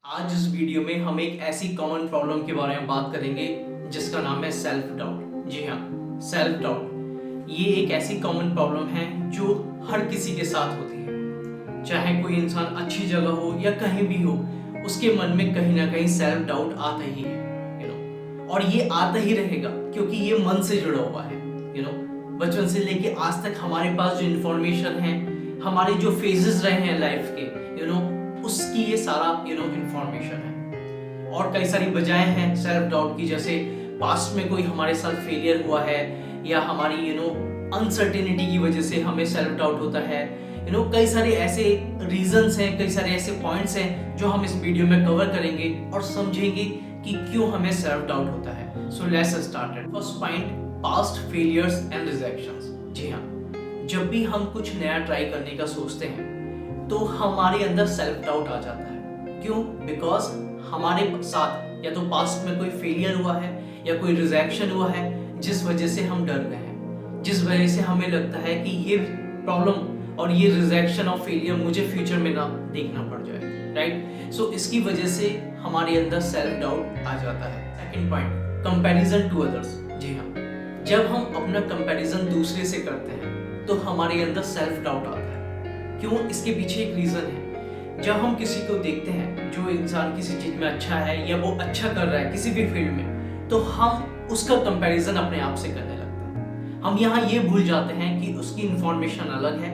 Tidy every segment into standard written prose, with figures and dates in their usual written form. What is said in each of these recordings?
आज इस वीडियो में हम एक ऐसी कॉमन प्रॉब्लम के बारे में बात करेंगे जिसका नाम है सेल्फ डाउट। जी हाँ, सेल्फ डाउट ये एक ऐसी कॉमन प्रॉब्लम है जो हर किसी के साथ होती है। चाहे कोई इंसान अच्छी जगह हो या कहीं भी हो, उसके मन में कहीं ना कहीं सेल्फ डाउट आता ही है, और ये आता ही रहेगा क्योंकि ये मन से जुड़ा हुआ है। बचपन से लेके आज तक हमारे पास जो इंफॉर्मेशन है, हमारे जो फेजेस रहे हैं लाइफ के, उसकी ये सारा इंफॉर्मेशन है। और कई सारी वजहें हैं सेल्फ डाउट की, जैसे पास्ट में कोई हमारे साथ फेलियर हुआ है या हमारी अनसर्टेनिटी की वजह से हमें सेल्फ डाउट होता है। कई सारे ऐसे रीजंस हैं, कई सारे ऐसे पॉइंट्स हैं जो हम इस वीडियो में कवर करेंगे और समझेंगे कि क्यों हमें सेल्फ डाउट होता है। So let's start. First point, past failures and rejections. जी हाँ, जब भी हम कुछ नया ट्राई करने का सोचते हैं तो हमारे अंदर सेल्फ डाउट आ जाता है। क्यों? बिकॉज हमारे साथ या तो पास्ट में कोई फेलियर हुआ है या कोई रिजेक्शन हुआ है जिस वजह से हम डर गए हैं, जिस वजह से हमें लगता है कि ये प्रॉब्लम और ये रिजेक्शन और फेलियर मुझे फ्यूचर में ना देखना पड़ जाए। राइट? सो इसकी वजह से हमारे अंदर सेल्फ डाउट आ जाता है। Second point, comparison to others. जी हाँ, जब हम अपना कंपैरिजन दूसरे से करते हैं तो हमारे अंदर सेल्फ डाउट आता है। क्यों? इसके पीछे एक रीजन है। जब हम किसी को देखते हैं, जो इंसान किसी चीज में अच्छा है या वो अच्छा कर रहा है किसी भी फील्ड में, तो हम उसका कंपैरिजन अपने आप से करने लगते हैं। हम यहाँ ये भूल जाते हैं कि उसकी इंफॉर्मेशन अलग है,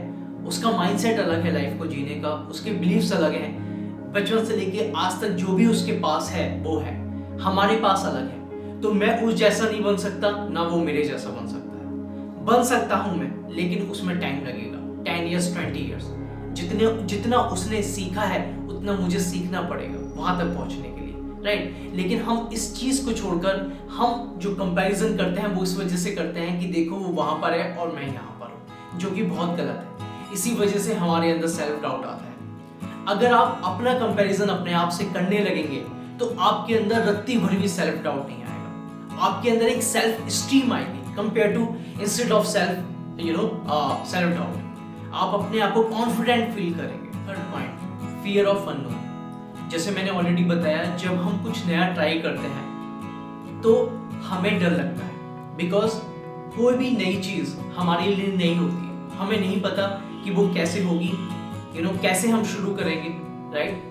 उसका माइंडसेट अलग है लाइफ को जीने का, उसके बिलीफ्स अलग हैं। बचपन से लेके आज तक जो भी उसके पास है वो है, हमारे पास अलग है। तो मैं उस जैसा नहीं बन सकता, ना वो मेरे जैसा बन सकता है। बन सकता हूं मैं, लेकिन उसमें टाइम लगेगा, 10 years 20 years। जितना उसने सीखा है उतना मुझे सीखना पड़ेगा वहां तक पहुंचने के लिए। राइट? लेकिन हम इस चीज को छोड़कर हम जो कंपैरिजन करते हैं वो इस वजह से करते हैं कि देखो वो वहां पर है और मैं यहाँ पर हूँ, जो कि बहुत गलत है। इसी वजह से हमारे अंदर सेल्फ डाउट आता है। अगर आप अपना कंपैरिजन अपने आप से करने लगेंगे तो आपके अंदर रत्ती भर भी सेल्फ डाउट नहीं आएगा। आपके अंदर एक सेल्फ स्टीम आएगी compare to instead of self doubt. आप अपने आप को कॉन्फिडेंट फील करेंगे। Third point, fear of unknown. जैसे मैंने ऑलरेडी बताया, जब हम कुछ नया ट्राई करते हैं तो हमें डर लगता है, बिकॉज कोई भी नई चीज हमारे लिए नई होती है। हमें नहीं पता कि वो कैसे होगी, कैसे हम शुरू करेंगे। राइट?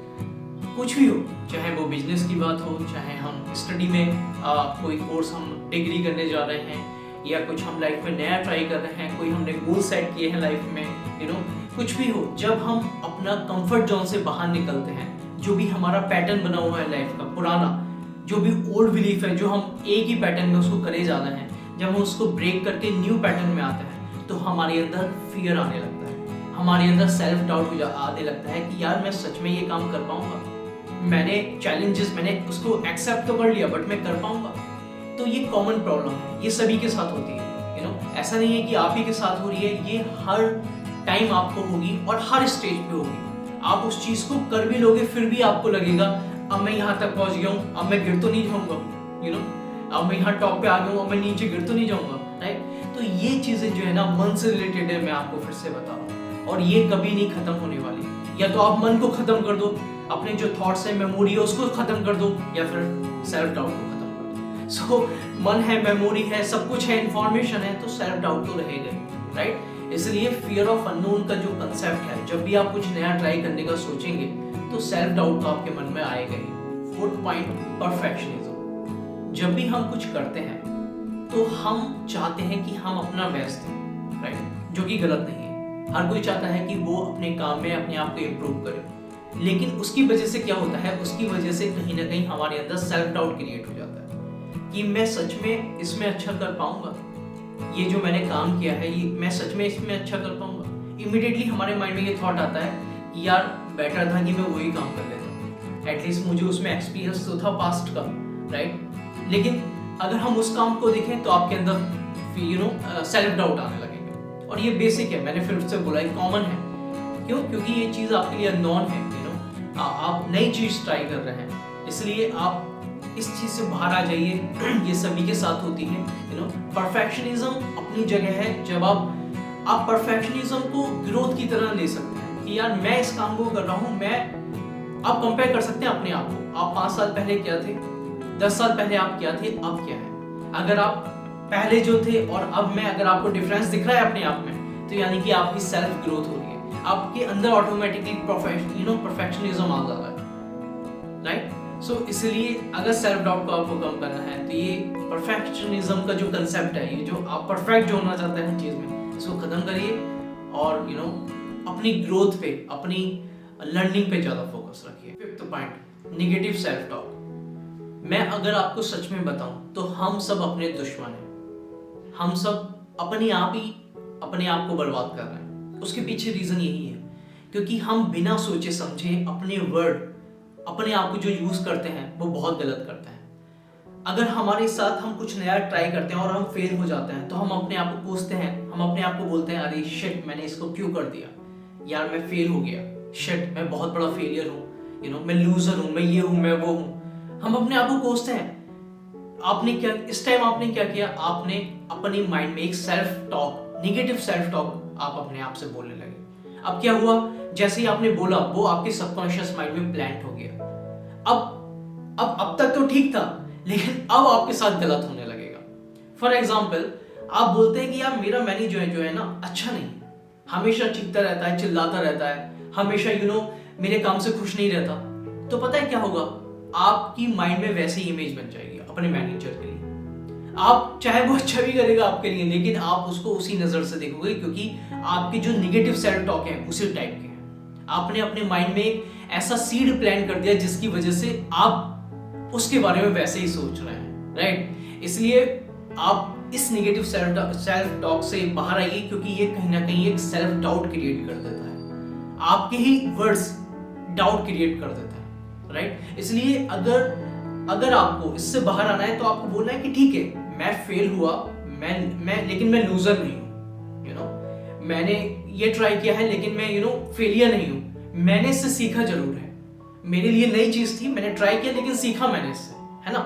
कुछ भी हो, चाहे वो बिजनेस की बात हो, चाहे हम स्टडी में कोई कोर्स हम डिग्री करने जा रहे हैं, या कुछ हम लाइफ में नया ट्राई कर रहे हैं, कोई हमने गोल सेट किए हैं लाइफ में, कुछ भी हो, जब हम अपना कंफर्ट जोन से बाहर निकलते हैं, जो भी हमारा पैटर्न बना हुआ है लाइफ का पुराना, जो भी ओल्ड बिलीफ है, जो हम एक ही पैटर्न में उसको करे जा रहे हैं, जब हम उसको ब्रेक करके न्यू पैटर्न में आते हैं तो हमारे अंदर फियर आने लगता है, हमारे अंदर सेल्फ डाउट आने लगता है कि यार मैं सच में ये काम कर पाऊंगा, मैंने चैलेंजेस मैंने उसको एक्सेप्ट तो कर लिया बट मैं कर पाऊंगा। तो ये कॉमन प्रॉब्लम है, ये सभी के साथ होती है। ऐसा नहीं है कि आप ही के साथ हो रही है, ये हर टाइम आपको होगी और हर स्टेज पे होगी। आप उस चीज को कर भी लोगे फिर भी आपको लगेगा अब मैं यहाँ तक पहुंच गया हूँ, अब मैं गिर तो नहीं जाऊंगा, अब मैं यहाँ टॉप पे आ गया हूँ, अब मैं नीचे गिर तो नहीं जाऊंगा। राइट? तो ये चीजें जो है ना, मन से रिलेटेड है, मैं आपको फिर से बता रहा हूँ, और ये कभी नहीं खत्म होने वाली। या तो आप मन को खत्म कर दो, अपने जो थॉट्स है, मेमोरी है, उसको खत्म कर दो, या फिर सेल्फ डाउट को खत्म। सो मन है, मेमोरी है, सब कुछ है, इंफॉर्मेशन है, तो सेल्फ डाउट तो रहेगा ही। राइट? इसलिए फियर ऑफ अननोन का जो कंसेप्ट है, जब भी आप कुछ नया ट्राई करने का सोचेंगे तो सेल्फ डाउट तो आपके मन में आएगा ही। Fourth point, perfectionism. जब भी हम कुछ करते हैं तो हम चाहते हैं कि हम अपना बेस्ट दें। राइट? जो कि गलत नहीं है। हर कोई चाहता है कि वो अपने काम में अपने आप को इम्प्रूव करे, लेकिन उसकी वजह से क्या होता है, उसकी वजह से कहीं ना कहीं हमारे अंदर सेल्फ डाउट क्रिएट हो जाता है कि मैं सच में इसमें अच्छा कर पाऊंगा, ये जो मैंने काम किया है ये मैं सच में इसमें अच्छा कर पाऊंगा। इमीडिएटली हमारे माइंड में ये थॉट आता है कि यार बेटर था कि मैं वही काम कर लेता, एटलीस्ट मुझे उसमें एक्सपीरियंस तो था पास्ट का। राइट? लेकिन अगर हम उस काम को देखें तो आपके अंदर सेल्फ डाउट आने लगेगा, और ये बेसिक है, मैंने फिर से बोला कॉमन है। क्यों? क्योंकि ये चीज़ आपके लिए अननोन है। आप नई चीज़ ट्राई कर रहे हैं, इसलिए आप इस चीज से बाहर आ जाइए। ये सभी के साथ होती है। परफेक्शनिज्म अपनी जगह है, जब आप परफेक्शनिज्म को ग्रोथ की तरह ले सकते हैं कि यार मैं इस काम को कर रहा हूँ, मैं आप कंपेयर कर सकते हैं अपने आप को, आप 5 साल पहले क्या थे, 10 साल पहले आप क्या थे, अब क्या है। अगर आप पहले जो थे और अब में अगर आपको डिफरेंस दिख रहा है अपने आप में, तो यानी कि आपकी सेल्फ ग्रोथ हो रही है, आपके अंदर ऑटोमेटिकली परफेक्शनिज्म आ जा रहा है, राइट। सो इसलिए अगर सेल्फ डाउट को आपको कम करना है तो ये परफेक्शनिज्म का जो कंसेप्ट है, ये जो आप परफेक्ट जो होना चाहते हैं हर चीज में, इसको खत्म करिए और अपनी ग्रोथ पे, अपनी लर्निंग पे ज्यादा फोकस रखिए। Fifth point, negative self talk. मैं अगर आपको सच में बताऊं तो हम सब अपने दुश्मन हैं, हम सब अपने आप ही अपने आप को बर्बाद कर रहे हैं। उसके पीछे रीजन यही है क्योंकि हम बिना सोचे समझे अपने वर्ड, अपने आप को जो यूज करते हैं वो बहुत गलत करते हैं। अगर हमारे साथ हम कुछ नया ट्राई करते हैं और हम फेल हो जाते हैं तो हम अपने आप को कोसते हैं, हम अपने आप को बोलते हैं अरे शिट मैंने इसको क्यों कर दिया यार, मैं फेल हो गया, शिट मैं बहुत बड़ा फेलियर हूँ, मैं लूजर हूँ, मैं ये हूँ, मैं वो हूँ। हम अपने आप को कोसते हैं। आपने क्या इस टाइम आपने क्या किया, आपने अपने माइंड में एक self talk, negative self talk आप अपने आप से बोलने लगे। अब क्या हुआ, जैसे ही आपने बोला वो आपके सबकॉन्शियस माइंड में प्लांट हो गया। अब तक तो ठीक था लेकिन अब आपके साथ गलत होने लगेगा। फॉर एग्जाम्पल आप बोलते हैं कि यार मेरा मैनेजर जो है ना अच्छा नहीं, हमेशा चीखता रहता है, चिल्लाता रहता है, हमेशा मेरे काम से खुश नहीं रहता। तो पता है क्या होगा, आपकी माइंड में वैसी इमेज बन जाएगी अपने मैनेजर के लिए। आप चाहे वो अच्छा भी करेगा आपके लिए लेकिन आप उसको उसी नजर से देखोगे क्योंकि आपके जो निगेटिव सेल्फ टॉक है उसी टाइप के हैं। आपने अपने माइंड में एक ऐसा सीड प्लान कर दिया जिसकी वजह से आप उसके बारे में वैसे ही सोच रहे हैं, राइट। इसलिए आप इस नेगेटिव सेल्फ टॉक से बाहर आइए क्योंकि ये कहीं ना कहीं एक सेल्फ डाउट क्रिएट कर देता है। आपके ही वर्ड्स डाउट क्रिएट कर देता है, राइट। इसलिए अगर आपको इससे बाहर आना है तो आपको बोलना है कि ठीक है मैं फेल हुआ, लेकिन मैं लूजर नहीं हूँ, मैंने ये ट्राई किया है लेकिन मैं फेलियर नहीं हूँ, मैंने इससे सीखा जरूर है, मेरे लिए नई चीज थी, मैंने ट्राई किया लेकिन सीखा मैंने इससे, है ना।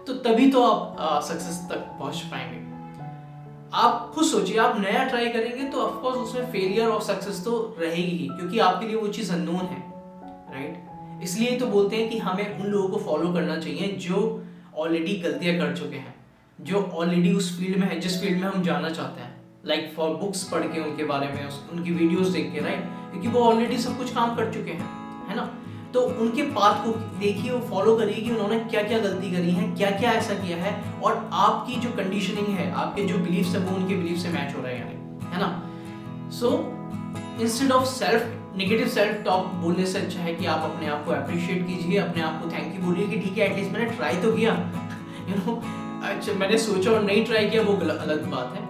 तो तभी तो आप सक्सेस तक पहुंच पाएंगे। आप खुद सोचिए, आप नया ट्राई करेंगे तो ऑफ कोर्स उसमें फेलियर और सक्सेस तो रहेगी ही क्योंकि आपके लिए वो चीज अननोन है, राइट। इसलिए तो बोलते हैं कि हमें उन लोगों को फॉलो करना चाहिए जो ऑलरेडी गलतियां कर चुके हैं, जो ऑलरेडी उस फील्ड में है जिस फील्ड में हम जाना चाहते हैं। लाइक फॉर बुक्स पढ़ के उनके बारे में, उनकी वीडियोस देख के, राइट, क्योंकि वो ऑलरेडी सब कुछ काम कर चुके हैं, है ना। तो उनके पाथ को देखिए, वो फॉलो करिए कि उन्होंने क्या क्या गलती करी है, क्या क्या ऐसा किया है और आपकी जो कंडीशनिंग है, आपके जो बिलीफ्स है वो उनके बिलीफ से मैच हो रहे हैं, है ना। So instead of negative self talk बोलने से अच्छा है कि आप अपने आप को अप्रिशिएट कीजिए, अपने आप को थैंक यू बोलिए कि ठीक है एटलीस्ट मैंने ट्राई तो किया, अच्छा मैंने सोचा और नहीं ट्राई किया वो अलग बात है।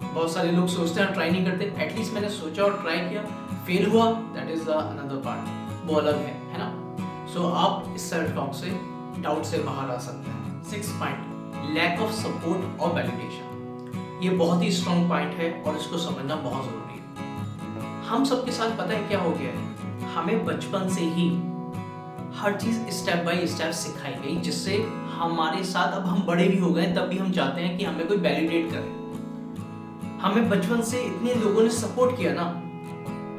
बहुत सारे लोग सोचते हैं ट्राई नहीं करते, एटलीस्ट मैंने सोचा और ट्राई किया, फेल हुआ, दैट इज अनदर पार्ट, वो अलग है ना। सो आप इस सेल्फ टॉक से, डाउट से बाहर आ सकते हैं। 6 पॉइंट, लैक ऑफ सपोर्ट और वैलिडेशन। ये बहुत ही स्ट्रॉन्ग पॉइंट है और इसको समझना बहुत जरूरी है। हम सबके साथ पता है क्या हो गया है, हमें बचपन से ही हर चीज स्टेप बाय स्टेप सिखाई गई जिससे हमारे साथ, अब हम बड़े भी हो गए तब भी हम चाहते हैं कि हमें कोई वैलिडेट करे। हमें बचपन से इतने लोगों ने सपोर्ट किया ना,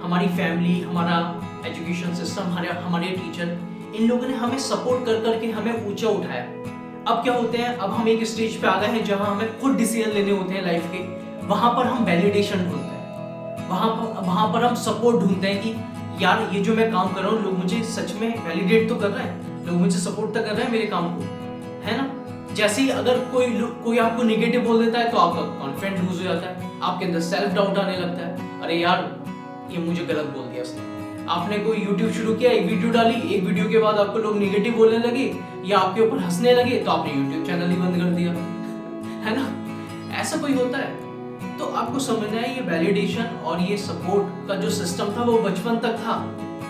हमारी फैमिली, हमारा एजुकेशन सिस्टम, हमारे टीचर, इन लोगों ने हमें सपोर्ट कर करके हमें ऊंचा उठाया। अब क्या होते हैं, अब हम एक स्टेज पे आ गए हैं जहां हमें खुद डिसीजन लेने होते हैं लाइफ के, वहां पर हम वैलिडेशन ढूंढते हैं, वहां पर हम सपोर्ट ढूंढते हैं कि यार ये जो मैं काम कर रहा हूँ लोग मुझे सच में वैलिडेट तो कर रहे हैं, लोग मुझे सपोर्ट तो कर रहे हैं मेरे काम को, है ना। जैसे ही अगर कोई आपको नेगेटिव बोल देता है तो आपका कॉन्फिडेंस लूज हो जाता है, आपके अंदर सेल्फ डाउट आने लगता है, अरे यार ये मुझे गलत बोल दिया उसने। आपने कोई YouTube शुरू किया, एक वीडियो डाली, एक वीडियो के बाद आपको लोग नेगेटिव बोलने लगे या आपके ऊपर हंसने लगे तो आपने YouTube चैनल ही बंद कर दिया, है ना। ऐसा कोई होता है। तो आपको समझना है ये वैलिडेशन और ये सपोर्ट का जो सिस्टम था वो बचपन तक था,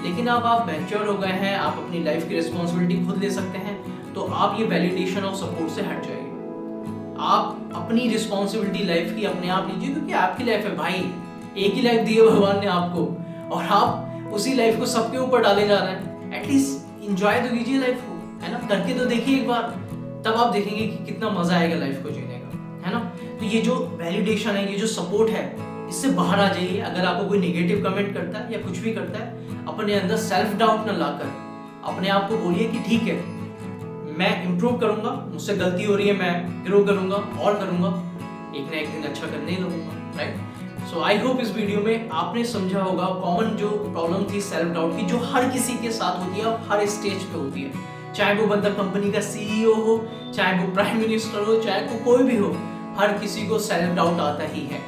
लेकिन अब आप मैच्योर हो गए हैं, आप अपनी लाइफ की रिस्पॉन्सिबिलिटी खुद ले सकते हैं, तो आप ये वैलिडेशन और सपोर्ट से हट जाइए। आप अपनी रिस्पॉन्सिबिलिटी लाइफ की अपने आप लीजिए क्योंकि आपकी लाइफ है भाई, एक ही लाइफ दी है भगवान ने आपको और आप उसी लाइफ को सबके ऊपर डाले जा रहे हैं। एटलीस्ट एंजॉय तो कीजिए लाइफ को, है ना, करके तो देखिए एक बार, तब आप देखेंगे कि कितना मजा आएगा लाइफ को जीने का, है ना। तो ये जो वैलिडेशन है, ये जो सपोर्ट है, इससे बाहर आ जाइए। अगर आपको कोई नेगेटिव कमेंट करता है या कुछ भी करता है, अपने अंदर सेल्फ डाउट न लाकर अपने आप को बोलिए कि ठीक है, मैं इम्प्रूव करूंगा, मुझसे गलती हो रही है, मैं ग्रो करूंगा और करूंगा, एक ना एक दिन अच्छा करने ही लगूंगा, राइट। सो आई होप इस वीडियो में आपने समझा होगा कॉमन जो प्रॉब्लम थी सेल्फ डाउट की, जो हर किसी के साथ होती है और हर स्टेज पे होती है, चाहे वो बंदा कंपनी का सीईओ हो, चाहे वो प्राइम मिनिस्टर हो, चाहे वो कोई भी हो, हर किसी को सेल्फ डाउट आता ही है।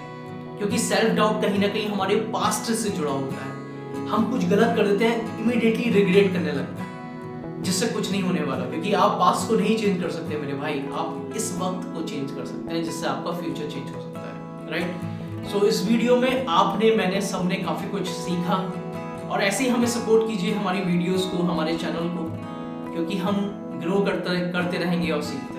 क्योंकि सेल्फ डाउट कहीं ना कहीं हमारे पास्ट से जुड़ा होता है। हम कुछ गलत कर देते हैं, इमीडिएटली रिग्रेट करने लगते हैं, जिससे कुछ नहीं होने वाला। क्योंकि आप पास्ट को नहीं चेंज कर सकते मेरे भाई, आप इस वक्त को चेंज कर सकते हैं, जिससे आपका फ्यूचर चेंज हो सकता है, राइट। सो इस वीडियो में मैंने सबने काफी कुछ सीखा, और ऐसे ही हमें सपोर्ट कीजिए हमारी वीडियोस को, हमारे चैनल को, क्योंकि हम ग्रो करते रहेंगे और सीखते